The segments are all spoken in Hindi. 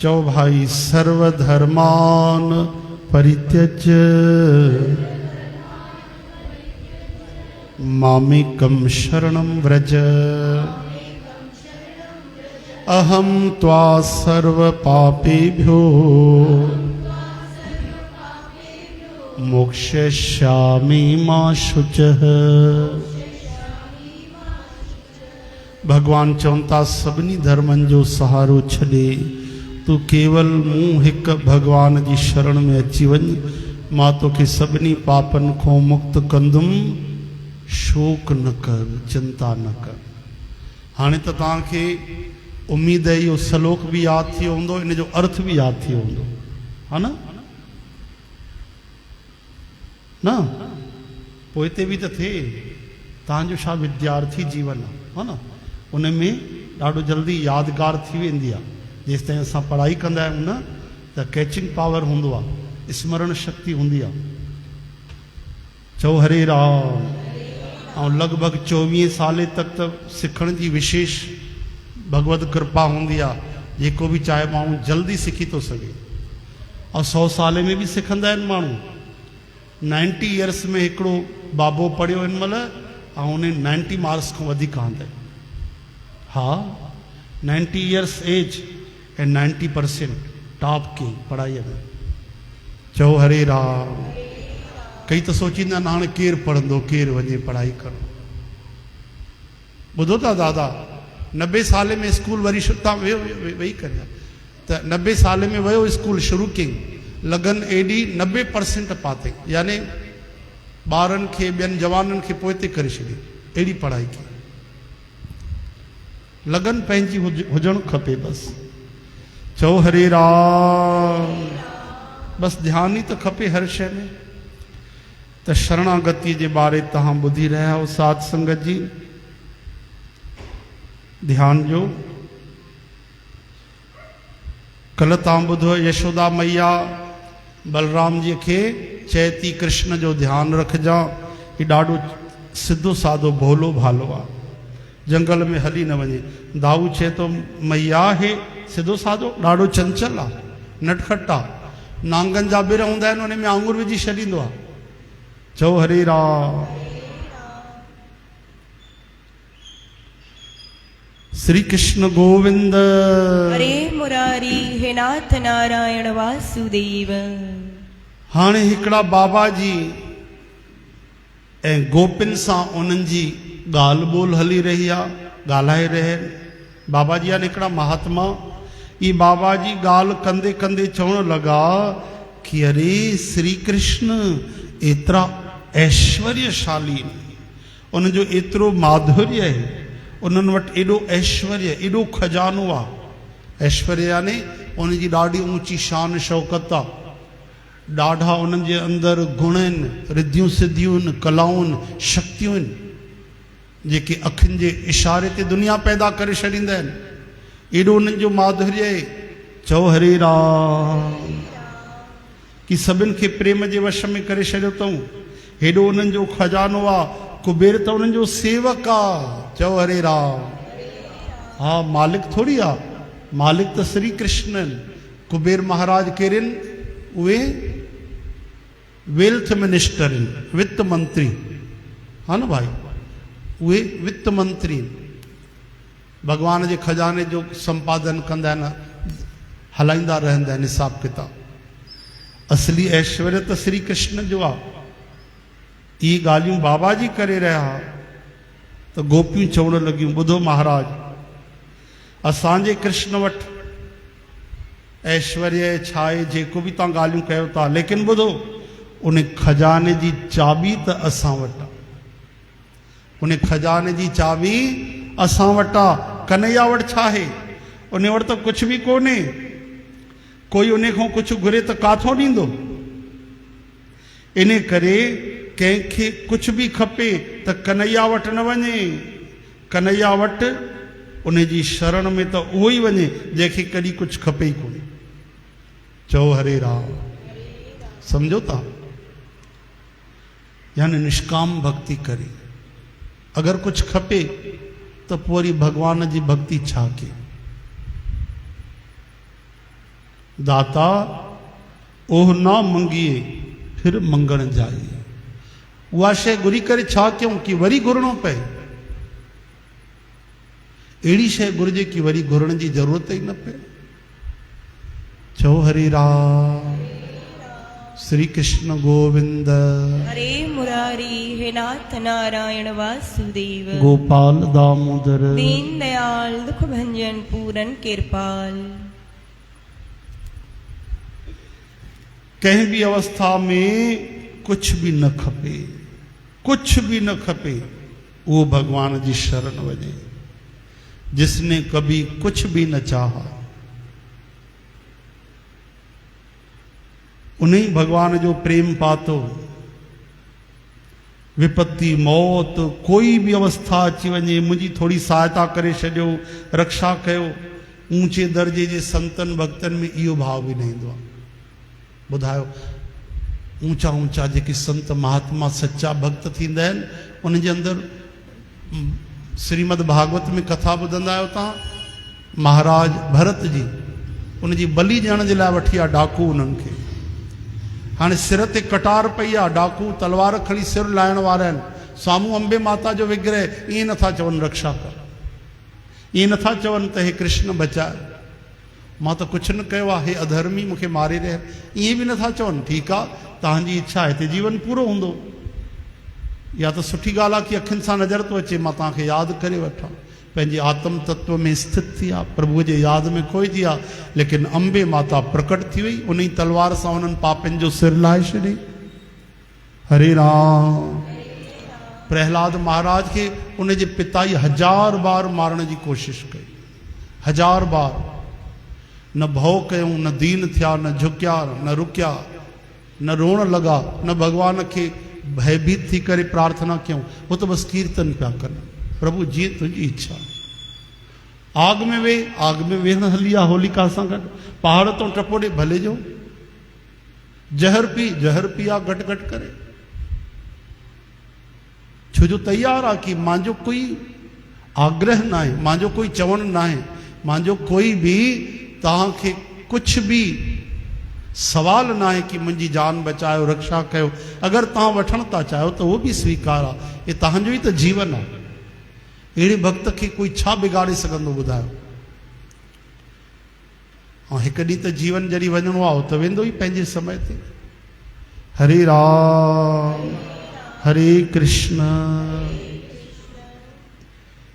चो भाई सर्वधर्मान परित्यज्य मामेकं शरणं व्रज अहं त्वा सर्वपापेभ्यो मोक्षयिष्यामि मा शुचः। भगवान चवंता सभिनी धर्मन जो सहारो छॾे तू केवल मूं हिक भगवान जी शरण में अची वञ, मां तोखे सभिनी पापन को मुक्त कंदुम, शोक न कर, चिंता न कर। हाणे त तव्हांखे उम्मीद है इहो सलोक भी याद थी हूंदो, इन जो अर्थ भी याद थी हूंदो, है न? न पोइ हिते बि त थिए तव्हांजो छा विद्यार्थी जीवन है न, उन में ॾाढो जल्दी यादगार थी वेंदी आहे। जेसिताईं असां पढ़ाई कंदा आहियूं न त कैचिंग पावर हूंदो आहे, स्मरण शक्ति हूंदी आहे। चओ हरे राम। ऐं लॻभॻि 24 साले तक त सिखण जी विशेष भगवत कृपा हूंदी आहे, जेको बि चाहे माण्हू जल्दी सिखी थो सघे। ऐं 100 साले में बि सिखंदा आहिनि माण्हू। 90 इयर्स में हिकिड़ो बाबो पढ़ियो हिन महिल ऐं उन 90 मार्क्स खां वधीक आंदा। हा 90 इयर्स एज ऐं 90% टॉप की पढ़ाईअ में। चओ हरे राम। कई तो सोचींदा आहिनि हाणे केरु पढ़ंदो, केरु वञे पढ़ाई करो। ॿुधो था दादा, 90 साले में स्कूल वरी तव्हां वेही करे त 90 साले में वियो स्कूल शुरू कयईं, लगन एडी 90% पाते, यानी ॿारनि खे ॿियनि जवाननि खे पोइते करे छॾी, अहिड़ी पढ़ाई की लगन पंहिंजी हुजणु खपे। बसि चओ हरे राम। बसि ध्यान ई त खपे हर शइ में। त शरणागति जे बारे तव्हां ॿुधी रहिया हो साध संगत जी, ध्यान जो। कल्ह तव्हां ॿुधो यशोदा मैया बलराम जी खे चए थी कृष्ण जो ध्यानु रखजां, हीउ ॾाढो सिधो सादो भोलो भालो आहे, जंगल में हली न वञे। दाऊ चए थो मैया हे सिधो सादो ॾाढो चंचल आहे, नटखट आहे, नांगनि जा ॿिर हूंदा आहिनि उन में आंगुर विझी छॾींदो आहे। चओ हरे राम। श्री कृष्ण गोविंद हरे मुरारी, हे नाथ नारायण वासुदेव। हाणे हिकिड़ा बाबा जी ऐं गोपिन सां उन्हनि जी ॻाल्हि ॿोल हली रही आहे, ॻाल्हाए रहे। बाबा जी आहिनि हिकिड़ा महात्मा। ये बाबा जी ॻाल्हि कंदे कंदे चवण लॻा कि अरे श्री कृष्ण एतिरा ऐश्वर्यशाली, उन्हनि जो एतिरो माधुर्य आहे, उन्हनि वटि एॾो ऐश्वर्य, एॾो खजानो आहे। ऐश्वर्य यानी उन्हनि जी ॾाढी ऊंची शान शौकत आहे, ॾाढा उन्हनि जे अंदरि गुण आहिनि, रिद्धियूं सिद्धियूं आहिनि, कलाऊं आहिनि, शक्तियूं आहिनि, जेके अखियुनि जे इशारे ते दुनिया पैदा करे छॾींदा आहिनि। एॾो उन्हनि जो माधुर्य आहे। चओ हरे राम। कि सभिनि खे प्रेम जे वश में करे छॾियो अथऊं। हेॾो उन्हनि जो खजानो आहे। कुबेर त उन्हनि जो सेवक आहे। चओ हरे राम। हा मालिक थोड़ी आहे, मालिक त श्री कृष्ण आहिनि। कुबेर महाराज कहिड़े आहिनि? उहे वेल्थ मिनिस्टर आहिनि, वित्त मंत्री। हा न भाई, उहे वित्त मंत्री भगवान जे खजाने जो संपादन कंदा आहिनि, हलाईंदा रहंदा आहिनि हिसाब किताब। असली ऐश्वर्य त श्री कृष्ण जो आहे। ये ॻाल्हियूं बाबा जी करे रहिया त गोपियूं चवण लॻियूं, ॿुधो महाराज, असांजे कृष्ण वटि ऐश्वर्य छा आहे, जेको बि तव्हां ॻाल्हियूं कयो था, लेकिन ॿुधो उन खजाने जी चाबी त असां वटि आहे। उन खजाने जी चाबी असां वटि आहे। कन्हैया वटि छा आहे? उन वटि त कुझु बि कोन्हे। कोई उन खां कुझु घुरे त काथो ॾींदो? इन करे कंहिंखे कुझु बि खपे त कन्हैया वटि न वञे, कन्हैया वटि उन जी शरण में त उहो ई वञे जंहिंखे कॾहिं कुझु खपे ई कोन्हे। चओ हरे राम। सम्झो था? यानी निष्काम भक्ति करे। अगर कुछ खपे तो पूरी भगवान जी भक्ति छा के। दाता ओह ना मंगिए फिर मंगण जाइए। उहा शइ घुरी करे छा कयूं कि वरी घुरणो पए। अहिड़ी शइ घुरिजे कि वरी घुरण जी ज़रूरत ई न पए। चओ हरे राम श्री कृष्ण गोविंद। हरे मुरारी हे नाथ नारायण वासुदेव। गोपाल दामोदर दीन दयाल दुख भंजन पूरन कृपाल। कंहिं भी अवस्था में कुछ भी न खपे, कुछ भी न खपे, वो भगवान जी शरण वञे। जिसने कभी कुछ भी न चाहा उन्हीं भगवान जो प्रेम पातो। विपत्ति मौत कोई भी अवस्था अची वञे, मुंहिंजी थोड़ी सहायता करे छॾियो, रक्षा कयो। ऊंचे दर्जे जे संतन भक्तन में इहो भाव बि न ईंदो आहे। ॿुधायो, ऊंचा ऊंचा जेके संत महात्मा सच्चा भक्त थींदा आहिनि, उनजे अंदरि श्रीमद भागवत में कथा ॿुधंदा आहियो तव्हां। महाराज भरत जी उनजी बलि ॾियण जे लाइ वठी विया डाकू उन्हनि खे। हाणे सिर ते कटार पई आहे, डाकू तलवार खणी सिर लाहिण वारा आहिनि। साम्हूं अंबे माता जो विग्रह, ईअं नथा चवनि रक्षा कर, ईअं नथा चवनि त हे कृष्ण बचाए, मां त कुझु न कयो आहे, हे अधर्मी मूंखे मारे रहिया, ईअं बि नथा चवनि। ठीकु आहे, तव्हांजी इच्छा आहे, हिते जीवन पूरो हूंदो, या त सुठी ॻाल्हि आहे कि अखियुनि सां नज़र थो अचे, मां तव्हांखे यादि करे वठां। पंहिंजे आत्म तत्व में स्थित थी आहे, प्रभुअ जे यादि में खोइजी आहे। लेकिन अंबे माता प्रकट थी वई, उन ई तलवार सां उन्हनि पापनि जो सिर लाहे छॾे। हरे राम। प्रहलाद महाराज खे उनजे पिता 1000 बार मारण जी कोशिश कई, 1000 बार। न भउ कयूं, न दीन थिया, न झुकिया, न रुकिया, न रोअण लॻा, न भॻवान खे भयभीत थी करे प्रार्थना कयूं। वो तो बस कीर्तन पिया कनि, प्रभु जीअं तुंहिंजी इच्छा। आग में वे, आग में वेहण हली आहे होलिका सां गॾु। पहाड़ तो टपोड़े भले जो। जहर पी आहे घट घट करे। छो जो तैयार आहे कि मुंहिंजो कोई आग्रह न आहे, मुंहिंजो कोई चवण न आहे, मुंहिंजो कोई बि तव्हांखे कुछ भी सवाल ना है कि मुंहिंजी जान बचायो, रक्षा कयो। अगरि तव्हां वठण था चाहियो त उहो बि स्वीकार आहे, ये तव्हांजो ई त जीवन आहे। अहिड़े भक्त खे कोई छा बिगाड़े सघंदो ॿुधायो। ऐं हिकु ॾींहुं त जीवन जॾहिं वञिणो आहे त वेंदो ई पंहिंजे समय ते। हरे राम हरे कृष्ण।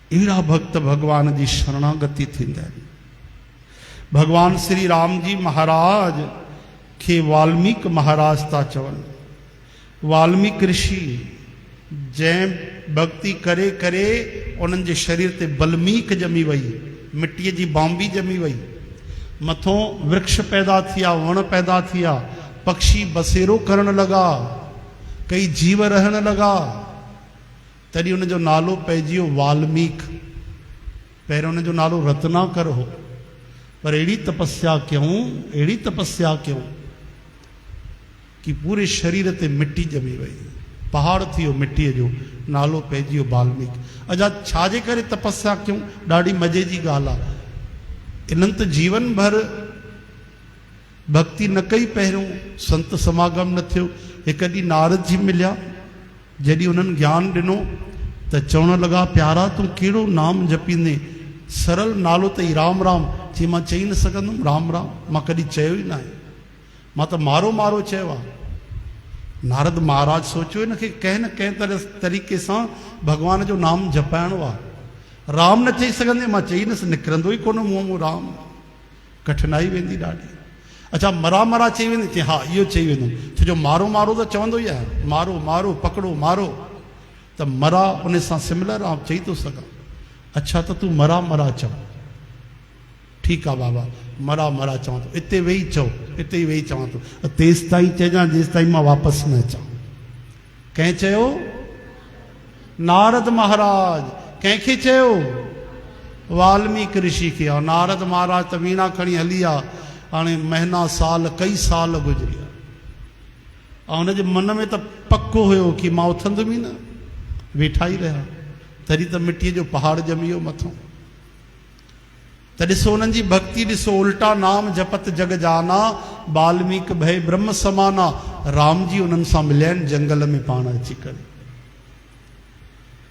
अहिड़ा भक्त भगवान जी शरणागति थींदा आहिनि। भगवान श्री राम जी महाराज खे वाल्मीकि महाराज था चवनि। वाल्मीकि ऋषि जंहिं भक्ति करे करे उन्हनि जे शरीर ते बल्मीक ॼमी वई, मिटीअ जी बांबी ॼमी वई, मथों वृक्ष पैदा थिया, वण पैदा थिया, पक्षी बसेरो करण लॻा, कई जीव रहण लॻा। तॾहिं उनजो नालो पइजी वियो वाल्मीकि। पहिरियों उनजो नालो रत्नाकर हो। पर अहिड़ी तपस्या कयूं कि पूरे शरीर ते मिट्टी ॼमी वई, पहाड़ थी वियो मिट्टीअ जो, नालो पइजी वियो वाल्मीकि। अजा छाजे करे तपस्या कयूं, ॾाढी मज़े जी ॻाल्हि आहे। इन्हनि त जीवन भर भक्ति न कई, पहिरियों संत समागम न थियो। हिकु ॾींहुं नारद जी मिलिया, जॾहिं उन्हनि ज्ञान ॾिनो त चवण लॻा, प्यारा तूं कहिड़ो नाम जपींदे, सरल नालो त ई राम राम। चई मां चई न सघंदुमि राम राम, मां कॾहिं चयो ई न आहे, मां त मारो मारो चयो आहे। नारद महाराज सोचियो हिनखे कंहिं न कंहिं तरीक़े सां भगवान जो नाम जपाइणो आहे। राम न चई सघंदे, मां चई न निकिरंदो ई कोन मुंहं मां राम, कठिनाई वेंदी ॾाढी। अच्छा मरा मरा चई वेंदी, चई हा इहो चई वेंदुमि, छो जो मारो मारो त चवंदो ई आहे, मारो मारो पकड़ो मारो, त मरा उन सां सिमिलर आहे, चई थो सघां। अच्छा त तूं मरा मरा चओ, ठीकु आहे बाबा, मरा मरा चवां थो, इते वेही चओ, इते ई वेही चवां थो, तेसि ताईं चइजां जेसि ताईं मां वापसि न अचां। कंहिं चयो? नारद महाराज। कंहिंखे चयो? वाल्मीकि ऋषि खे। और नारद महाराज त वीणा खणी हली विया। हाणे महीना साल कई साल गुज़री विया, ऐं हुनजे मन में त पको हुयो कि मां उथंदुमि ई न, वेठा ई रहिया। तॾहिं त मिटीअ जो पहाड़ ॼमी वियो मथां। त ॾिसो उन्हनि जी भक्ति ॾिसो, उल्टा नाम जपत जग जाना, वाल्मीकि भय ब्रह्म समाना। राम जी उन्हनि सां मिलिया आहिनि जंगल में पाण अची करे।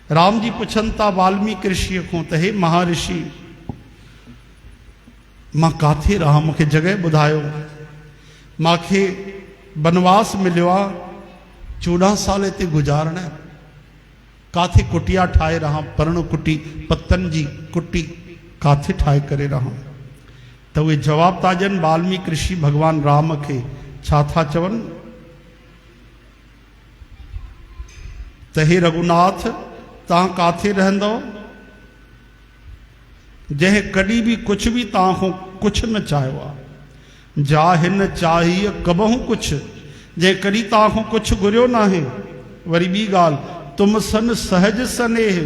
राम जी पुछनि था वाल्मीकि ऋषिअ खां त हे महर्षि, मां काथे रहां, मूंखे जॻह ॿुधायो। मूंखे बनवास मिलियो आहे, 14 साल हिते गुज़ारणा आहिनि, काथे कुटिया ठाहे रहां, परण कुटी, पतनि जी कुटी काथे ठाहे करे रहां। त उहे जवाब था ॾियनि वाल्मीकि ऋषि भॻवान राम खे, छा था चवनि त हे रघुनाथ, तव्हां काथे रहंदव, जंहिं कॾहिं बि कुझु बि तव्हां खां कुझु न चाहियो आहे। जा हिन चाहिए कबहू कुझु, जंहिं कॾहिं तव्हां खां कुझु घुरियो न आहे। वरी ॿी ॻाल्हि, तुम सन सहज स्नेह,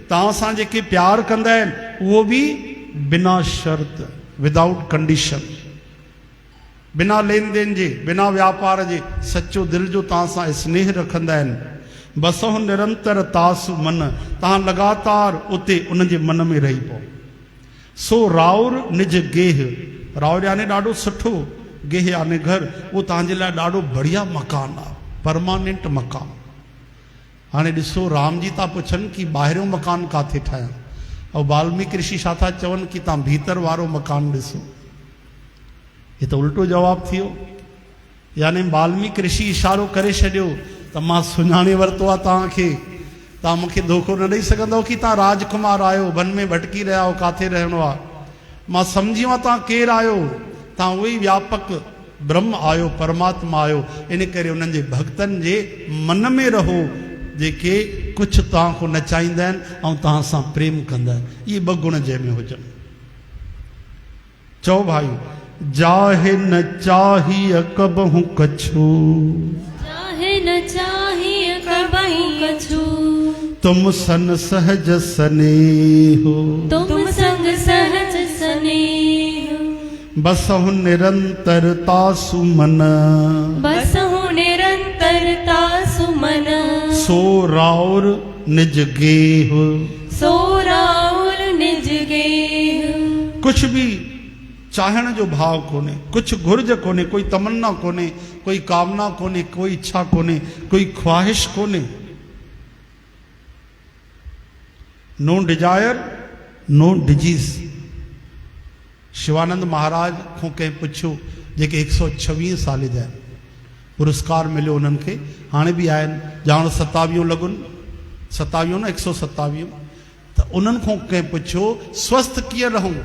तव्हां सां जेके प्यार कंदा आहिनि उहो बि बिना शर्त, विदाउट कंडीशन, बिना लेन देन जे, बिना व्यापार जे, सचो दिलि जो तव्हां सां स्नेह रखंदा आहिनि। बसो निरंतर तासु मन, तव्हां लगातार उते उन जे मन में रही पओ। सो राउर निज गेह, राउर यानी ॾाढो सुठो, गेह यानी घर, उहो तव्हांजे लाइ ॾाढो बढ़िया मकान आहे, परमानेंट मकान। हाणे ॾिसो राम जी था पुछनि कि ॿाहिरियों मकान काथे ठाहियां, ऐं वाल्मीकि ऋषि छा था चवनि कि तव्हां भीतर वारो मकान ॾिसो। हे त उल्टो जवाबु थियो। यानी वाल्मीकि ऋषि इशारो करे छॾियो त मां सुञाणे वरितो आहे तव्हांखे, तव्हां मूंखे धोखो न ॾेई सघंदव कि तव्हां राजकुमार आहियो, वन में भटकी रहिया आहियो, काथे रहणो आहे। मां सम्झी वियो तव्हां केरु आहियो, तव्हां उहे ई व्यापक ब्रह्म आहियो, परमात्मा आहियो। इन करे उन्हनि जे भक्तनि जे मन में रहो, जेके कुझु तव्हां खां न चाहींदा आहिनि ऐं तव्हां सां प्रेम कंदा आहिनि। इहे 2 गुण जंहिंमें हुजनि। चओ भाई, जाहे न चाहिए कबहू कछु, चाहे न चाहिए कबहू कछु, तुम सन सहज स्नेह, तुम संग सहज स्नेह, बसहु निरंतरता सुमन, बसहु निरंतरता सुमन, सो राउर निज गेह, सो राउर निज गेह। कुछ भी चाहण जो भाव कोने, कुछ घुर्ज कोने, कोई तमन्ना कोने, कोई कामना कोने, कोई इच्छा कोने, कोई ख्वाहिश कोने। No desire, no disease. Shivanand Maharaj को कंहिं पुछियो, जेके 126 साल जा आहिनि, पुरस्कार मिलियो उन्हनि खे, हाणे बि आहिनि, ॼाण 27 लॻुनि, 27 न 127। त उन्हनि खां कंहिं पुछियो स्वस्थ कीअं रहूं,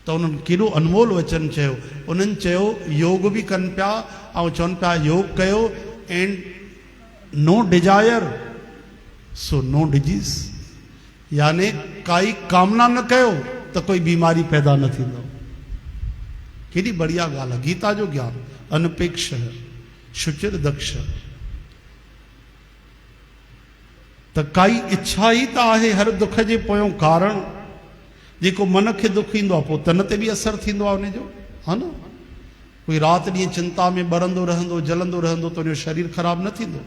त उन्हनि केॾो अनमोल वचन चयो। उन्हनि चयो योग बि कनि पिया ऐं चवनि पिया योग कयो, and no desire so no disease. यानी काई कामना न कयो त कोई बीमारी पैदा न थींदो। केॾी बढ़िया ॻाल्हि आहे, गीता जो ज्ञान। अनपेक्ष शुचिर दक्ष। त काई इच्छा ई त आहे हर दुख जे पोयों कारण। जेको मन खे दुख ईंदो आहे पोइ तन ते बि असरु थींदो आहे उनजो, हा न। कोई राति ॾींहुं चिंता में ॿरंदो रहंदो, जलंदो रहंदो त उनजो शरीर ख़राबु न थींदो।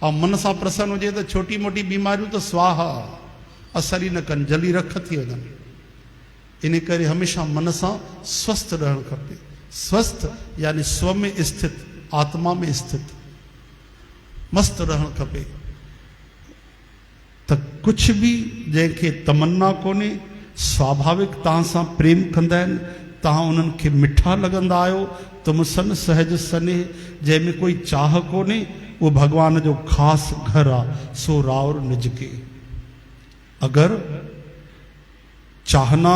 ऐं मन सां प्रसन्न हुजे त छोटी मोटी बीमारियूं त स्वाहा, असर ई न कनि, जली रख थी वञनि। इन करे हमेशह मन सां स्वस्थ रहणु खपे। स्वस्थ यानी स्व में स्थित, आत्मा में स्थित, मस्त रहणु खपे। त कुछ भी जंहिंखे तमन्ना कोन्हे, स्वाभाविक तव्हां सां प्रेम कंदा आहिनि, तव्हां उन्हनि खे मिठा लॻंदा आहियो। तुम सन सहज स्नेह, जंहिंमें कोई चाह कोन्हे, उहो भॻवान जो ख़ासि घर आहे। सो राउर निज के। अगरि चाहना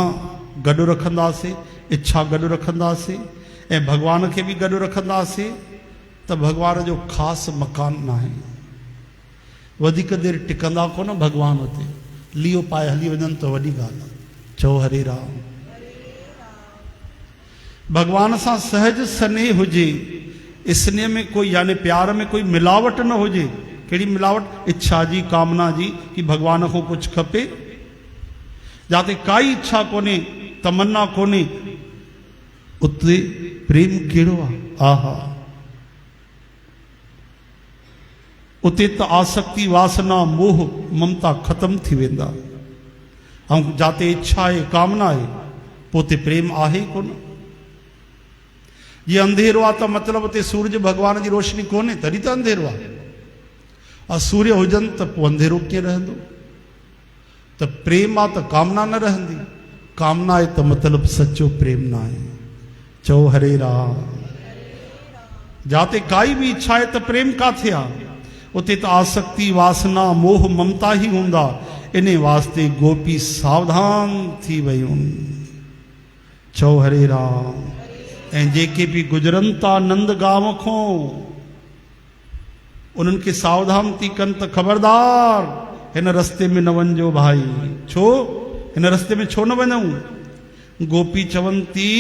गॾु रखंदासीं, इच्छा गॾु रखंदासीं ऐं भॻवान खे बि गॾु रखंदासीं त भॻवान जो ख़ासि मकान न आहे। वधीक देरि टिकंदा कोन भॻवान हुते, लीओ पाए हली वञनि त वॾी ॻाल्हि आहे। चओ हरे राम। भॻवान सां सहज स्नेह हुजे, स्नेह में कोई यानी प्यार में कोई मिलावट न हुजे। कहिड़ी मिलावट? इच्छा जी, कामना जी, कि भॻवान खां कुझु खपे। जिते काई इच्छा कोन्हे, तमन्ना कोन्हे, उते प्रेम कहिड़ो आहे? आहा, उते त आसक्ति, वासना, मोह, ममता ख़तम थी वेंदा। ऐं जाते इच्छा आहे कामना आहे पोते प्रेम आहे ई कोन। जीअं अंधेरो आहे त मतिलबु उते सूरज भॻवान जी रोशनी कोन्हे तॾहिं त अंधेरो आहे। और सूर्य हुजनि त पोइ अंधेरो कीअं रहंदो। त प्रेम आहे त कामना न रहंदी, कामना आहे त मतिलबु सचो प्रेम न आहे। चओ हरे राम। जाते काई भी इच्छा है तो प्रेम काथे आ, उते तो आसक्ति वासना मोह ममता ही हूंदा। इन वास्ते गोपी सावधान थी वयूं। चओ हरे राम। ऐं जेके भी गुजरन था नंद गांव खो उन्हनि खे सावधान थी कनि त खबरदार हिन रस्ते में न वञो भाई। छो हिन रस्ते में छो न वञूं। गोपी चवनि थी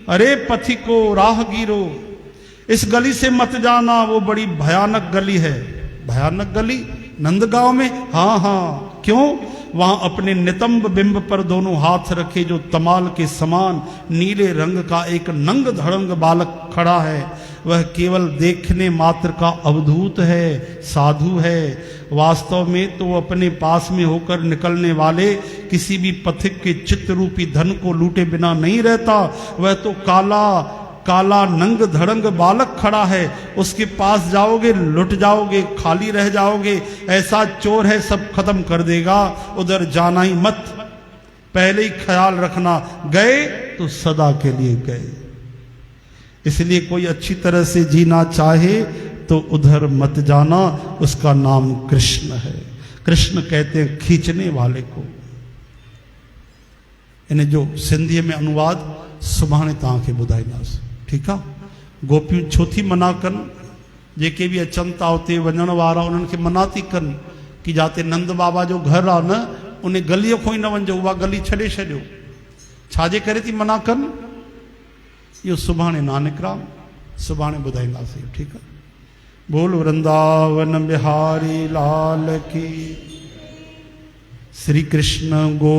अरे पथिको राहगीरो इस गली से मत जाना, वो बड़ी भयानक गली है। भयानक गली नंदगांव में? हाँ हाँ। क्यों? वहां अपने नितंब बिंब पर दोनों हाथ रखे जो तमाल के समान नीले रंग का एक नंग धड़ंग बालक खड़ा है। वह केवल देखने मात्र का अवधूत है, साधु है। वास्तव में तो अपने पास में होकर निकलने वाले किसी भी पथिक के चित्त रूपी धन को लूटे बिना नहीं रहता। वह तो काला काला नंग धड़ंग बालक खड़ा है, उसके पास जाओगे लुट जाओगे, खाली रह जाओगे। ऐसा चोर है सब खत्म कर देगा, उधर जाना ही मत। पहले ही ख्याल रखना, गए तो सदा के लिए गए। इसलिए कोई अच्छी तरह से जीना चाहे तो उधर मत जाना, उसका नाम कृष्ण है। कृष्ण कहते हैं खींचने वाले को। इन्हें जो सिंधी में अनुवाद सुभाणे तव्हांखे ॿुधाईंदासीं, ठीकु आहे। गोपियूं छो थी मना कनि, जेके बि अचनि था उते वञण वारा उन्हनि खे मना थी कनि कि जाते नंद बाबा जो घर आहे न उन गलीअ खां ई न वञिजो, उहा गली छॾे छॾियो। छाजे करे थी मना कनि, इहो सुभाणे नानकराम सुभाणे ॿुधाईंदासीं, ठीकु आहे। बोल वृंदावन बिहारी लाल की। श्री कृष्ण गो